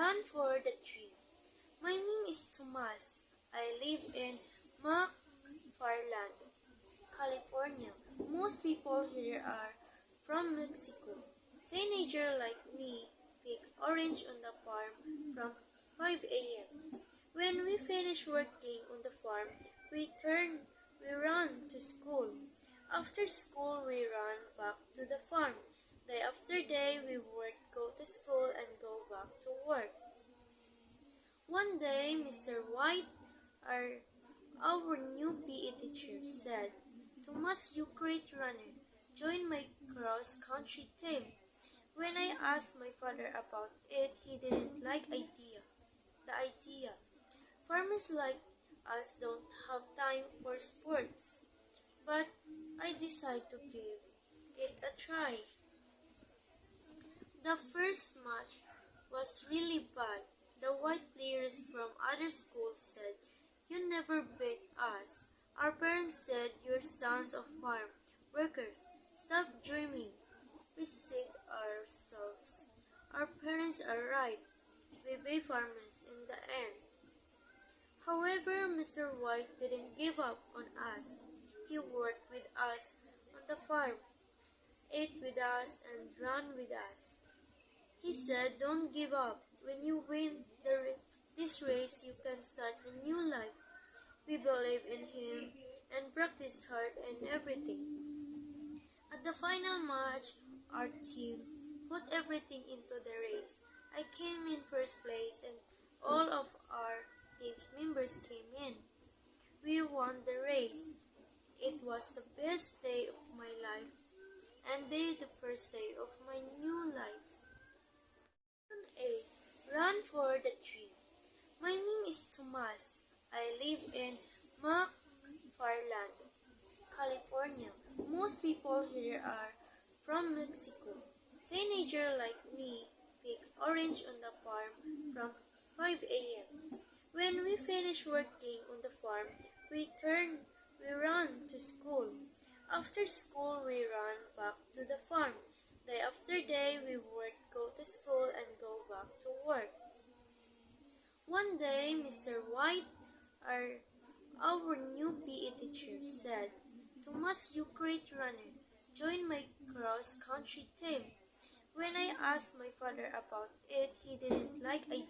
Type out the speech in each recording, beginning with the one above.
Run for the tree. My name is Tomas. I live in McFarland, California. Most people here are from Mexico. Teenager like me pick orange on the farm from 5 a.m. When we finish working on the farm, we run to school. After school, we run back to the farm. Day after day, we work, go to school, and go back to work. One day, Mr. White, our, our new PE teacher, said, Thomas, you great runner, join my cross-country team. When I asked my father about it, he didn't like the idea. Farmers like us don't have time for sports, but I decided to give it a try. The first match was really bad. The white players from other schools said, You never beat us. Our parents said, You're sons of farm workers. Stop dreaming. We said ourselves. Our parents are right. We be farmers in the end. However, Mr. White didn't give up on us. He worked with us on the farm, ate with us, and ran with us. He said, Don't give up. When you win this race, you can start a new life. We believe in him and practice hard and everything. At the final match, our team put everything into the race. I came in first place and all of our team's members came in. We won the race. It was the best day of my life and the first day of my new life. A. Run for the tree. My name is Tomas. I live in McFarland, California. Most people here are from Mexico. Teenager like me pick orange on the farm from 5 a.m. When we finish working on the farm, we run to school. After school, we run back to the farm. Day after day, we work, go to school, and go back to work. One day, Mr. White, our new PE teacher, said, Thomas, you great runner, join my cross-country team. When I asked my father about it, he didn't like the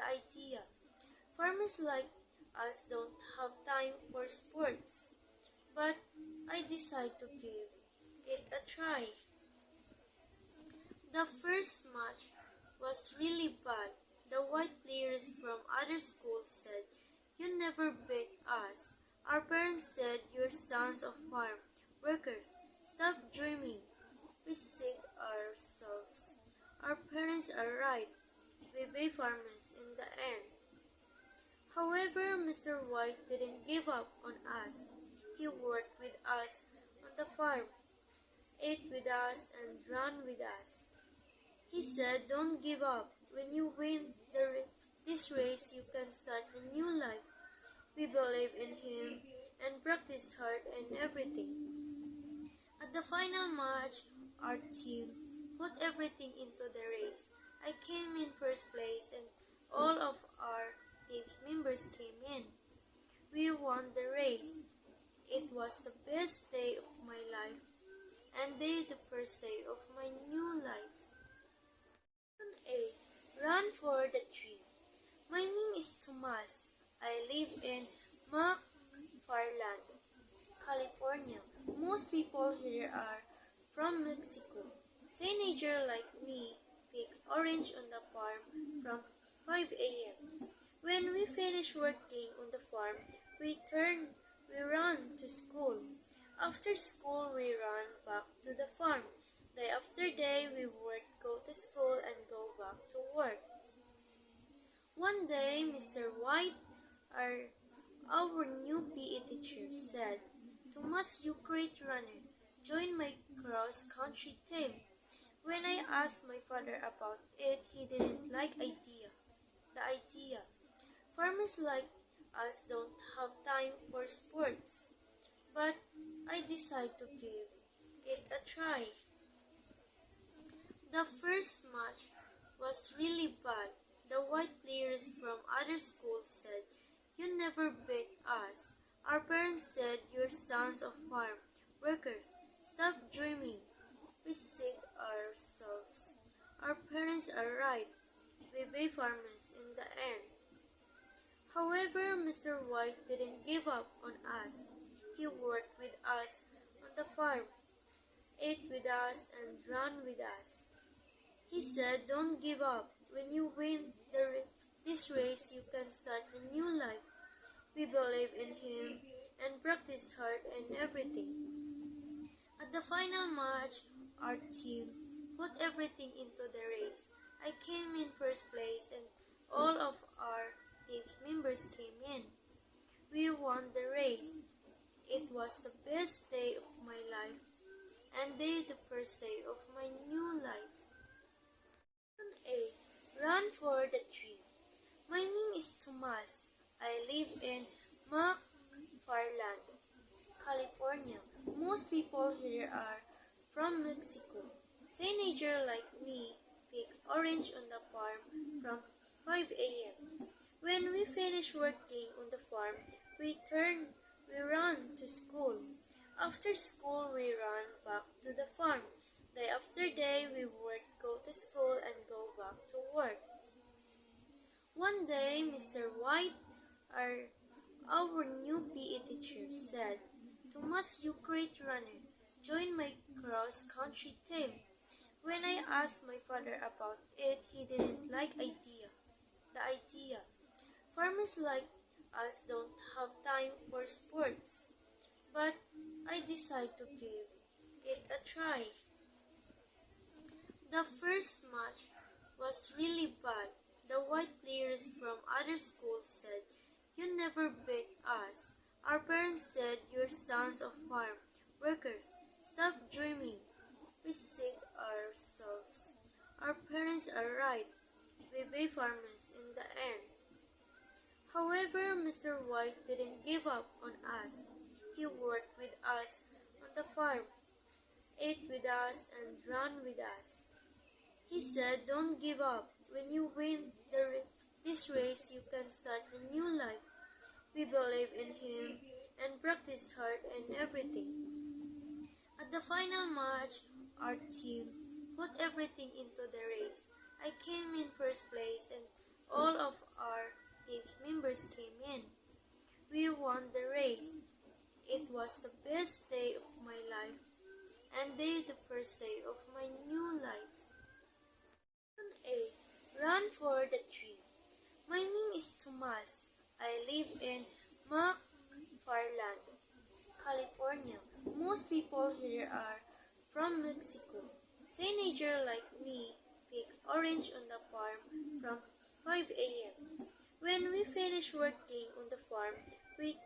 idea. Farmers like us don't have time for sports, but I decided to give it a try. The first match was really bad. The white players from other schools said, You never beat us. Our parents said, You're sons of farm workers. Stop dreaming. We said ourselves. Our parents are right. We be farmers in the end. However, Mr. White didn't give up on us. He worked with us on the farm, ate with us, and ran with us. He said, Don't give up. When you win this race, you can start a new life. We believe in him and practice hard and everything. At the final match, our team put everything into the race. I came in first place and all of our team's members came in. We won the race. It was the best day of my life and the first day of my new life. A. Run for the tree. My name is Tomas. I live in McFarland, California. Most people here are from Mexico. Teenager like me pick orange on the farm from 5 a.m. When we finish working on the farm, we run to school. After school, we run back to the farm. Day after day, we work, go to school, and go back to work. One day, Mr. White, our new PE teacher, said, Thomas, you great runner, join my cross-country team. When I asked my father about it, he didn't like the idea. Farmers like us don't have time for sports, but I decided to give it a try. The first match was really bad. the white players from other schools said, "You never beat us." Our parents said, "You're sons of farm workers. Stop dreaming." We said ourselves, "Our parents are right. We be farmers in the end." However, Mr. White didn't give up on us. He worked with us on the farm, ate with us, and ran with us. He said, "Don't give up. When you win this race, you can start a new life." We believe in him and practice hard and everything. At the final match, our team put everything into the race. I came in first place and all of our team's members came in. We won the race. It was the best day of my life and the first day of my new life. A. Run for the tree. My name is Tomas. I live in McFarland, California. Most people here are from Mexico. Teenagers like me pick orange on the farm from 5 a.m. When we finish working on the farm, we run to school. After school, we run back to the farm. Day after day, we work, go to school, and go back to work. One day, Mr. White, our new PE teacher, said, "Thomas, you great runner. Join my cross-country team." When I asked my father about it, he didn't like the idea. Farmers like us don't have time for sports. But I decided to give it a try. The first match was really bad. The white players from other schools said, "You never beat us." Our parents said, "You're sons of farm workers. Stop dreaming." We said ourselves, "Our parents are right. We be farmers in the end." However, Mr. White didn't give up on us. He worked with us on the farm, ate with us, and ran with us. He said, "Don't give up. When you win this race, you can start a new life." We believe in him and practice hard and everything. At the final match, our team put everything into the race. I came in first place and all of our team's members came in. We won the race. It was the best day of my life and the first day of my new life. A. Run for the tree. My name is Tomas. I live in McFarland, California. Most people here are from Mexico. Teenagers like me pick orange on the farm from 5 a.m. When we finish working on the farm, we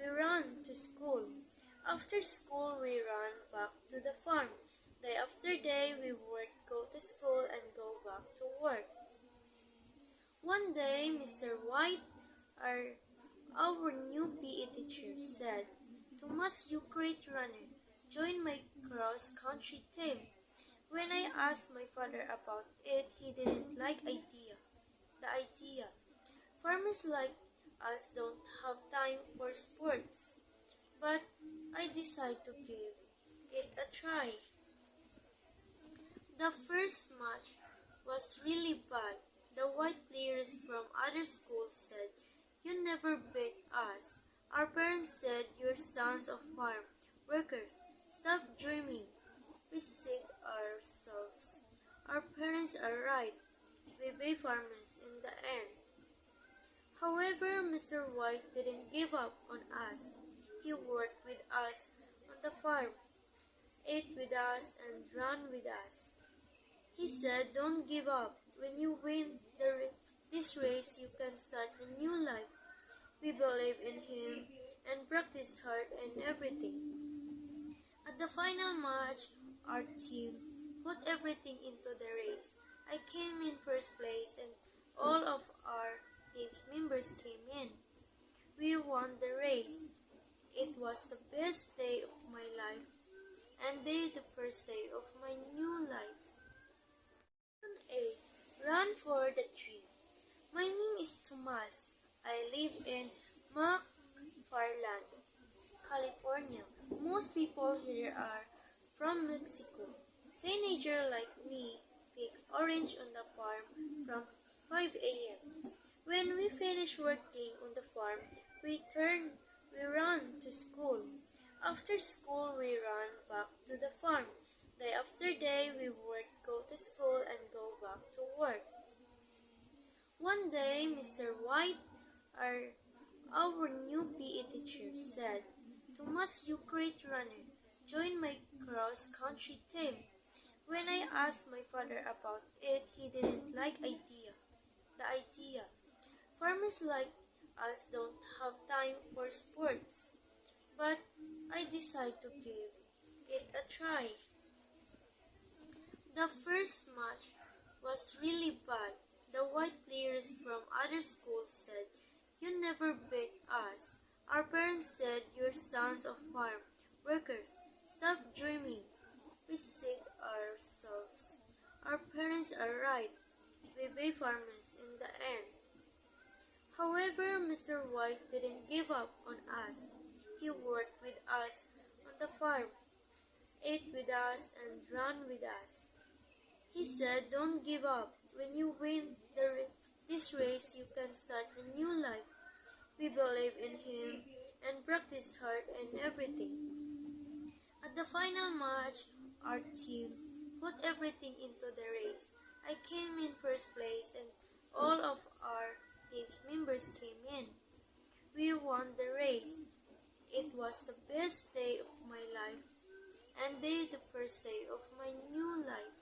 run to school. After school, we run back to the farm. Day after day, we work, go to school, and go back to work. One day, Mr. White, our new PE teacher, said, "My name is Tomas. I live in McFarland, California. Most people here are from Mexico. Teenagers like me pick orange on the farm from 5 a.m. When we finish working on the farm, we run to school. After school, we run back to the farm. Day after day, we work, go to school, and go back to work. One day, Mr. White, our new PE teacher, said, "Thomas, you great runner. Join my cross-country team." When I asked my father about it, he didn't like the idea. Farmers like us don't have time for sports. But I decided to give it a try. The first match was really bad. The white players from other schools said, "You never beat us." Our parents said, "You're sons of farm workers. Stop dreaming." We said ourselves, "Our parents are right. We be farmers in the end." However, Mr. White didn't give up on us. He worked with us on the farm, ate with us, and ran with us. He said, "Don't give up. When you win this race, you can start a new life." We believe in him and practice hard and everything. At the final match, our team put everything into the race. I came in first place and all of our team's members came in. We won the race. It was the best day of my life and the first day of my new life. A. Run for the tree. is Tomas. I live in McFarland, California. Most people here are from Mexico. Teenagers like me pick orange on the farm from 5 a.m. When we finish working on the farm, we run to school. After school, we run back to the farm. Day after day, we work, go to school, and go back to work. One day, Mr. White, our new PE teacher, said, Thomas, you great runner, join my cross-country team. When I asked my father about it, he didn't like the idea. Farmers like us don't have time for sports, but I decided to give it a try. The first match was really bad. The white players from other schools said, you never beat us. Our parents said, you're sons of farm workers. Stop dreaming. We said ourselves. Our parents are right. We be farmers in the end. However, Mr. White didn't give up on us. He worked with us on the farm, ate with us, and ran with us. He said, don't give up. When you win this race, you can start a new life. We believe in him and practice hard and everything. At the final match, our team put everything into the race. I came in first place and all of our team's members came in. We won the race. It was the best day of my life and the first day of my new life.